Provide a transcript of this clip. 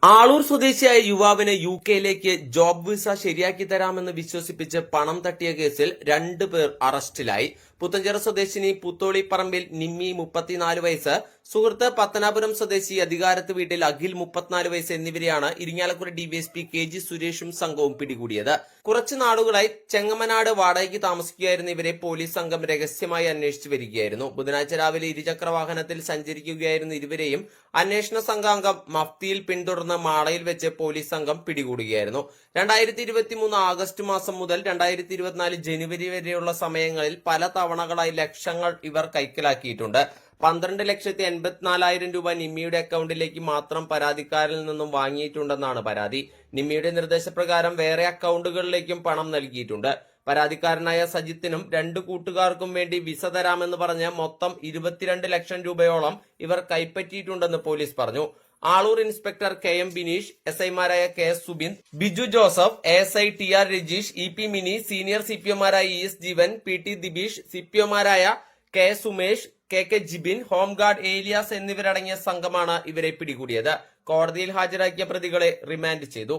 ആളൂർ സ്വദേശിയായ യുവാവിന് യുകെയിലേക്ക് job visa ശരിയാക്കി തരാമെന്ന് വിശ്വസിപ്പിച്ച് പണം തട്ടിയ കേസിൽ 2 പേർ അറസ്റ്റിലായി. പുത്തഞ്ചിറ സ്വദേശിനി പുത്തോളിപ്പറമ്പിൽ നിമ്മി 34 വയസ്സ്, സുഹൃത്ത് പത്തനാപുരം സ്വദേശി അധികാരത്ത് വീട്ടിൽ അഖിൽ 34 വയസ്സ് എന്നിവരെയാണ് ഇരിങ്ങാലക്കുട ഡിവൈഎസ്പി KG സുരേഷും സംഘവും പിടികൂടിയത്. കുറച്ചു നാളുകളായി ചെങ്ങമനാട് വാടകയ്ക്ക് താമസിക്കുകയായിരുന്ന ഇവരെ പോലീസ് സംഘം രഹസ്യമായി അന്വേഷിച്ചു വരികയായിരുന്നു. ബുധനാഴ്ച രാവിലെ ഇരുചക്ര വാഹനത്തിൽ സഞ്ചരിക്കുകയായിരുന്ന ഇരുവരെയും അന്വേഷണ സംഘാംഗം മഫ്തിയിൽ പിന്തുടർന്ന് മാളയിൽ വെച്ച് പോലീസ് സംഘം പിടികൂടുകയായിരുന്നു. 2023 ആഗസ്റ്റ് മാസം മുതൽ 2024 ജനുവരി വരെയുള്ള സമയങ്ങളിൽ പല തവണകളായി ലക്ഷങ്ങൾ ഇവർ കൈക്കലാക്കിയിട്ടുണ്ട്. 12,84,000 രൂപ നിമ്മിയുടെ അക്കൗണ്ടിലേക്ക് മാത്രം പരാതിക്കാരിൽ നിന്നും വാങ്ങിയിട്ടുണ്ടെന്നാണ് പരാതി. നിമ്മിയുടെ നിർദ്ദേശപ്രകാരം വേറെ അക്കൗണ്ടുകളിലേക്കും പണം നൽകിയിട്ടുണ്ട്. പരാതിക്കാരനായ സജിത്തിനും 2 കൂട്ടുകാർക്കും വേണ്ടി വിസ തരാമെന്ന് പറഞ്ഞ് മൊത്തം 22 ലക്ഷം രൂപയോളം ഇവർ കൈപ്പറ്റിയിട്ടുണ്ടെന്ന് പോലീസ് പറഞ്ഞു. Aloor inspector KM Bineesh, SI മാരായ KS Subin, Biju Joseph, ASI TR Rajeesh, EP Mini, senior CPOമാരായ ES ജീവൻ, PT ദിബീഷ്, CPOമാരായ KS Sumesh, KK Jibin, home guard Elias എന്നിവരടങ്ങിയ സംഘമാണ് ഇവരെ പിടികൂടിയത്. കോടതിയിൽ ഹാജരാക്കിയ പ്രതികളെ റിമാൻഡ് ചെയ്തു.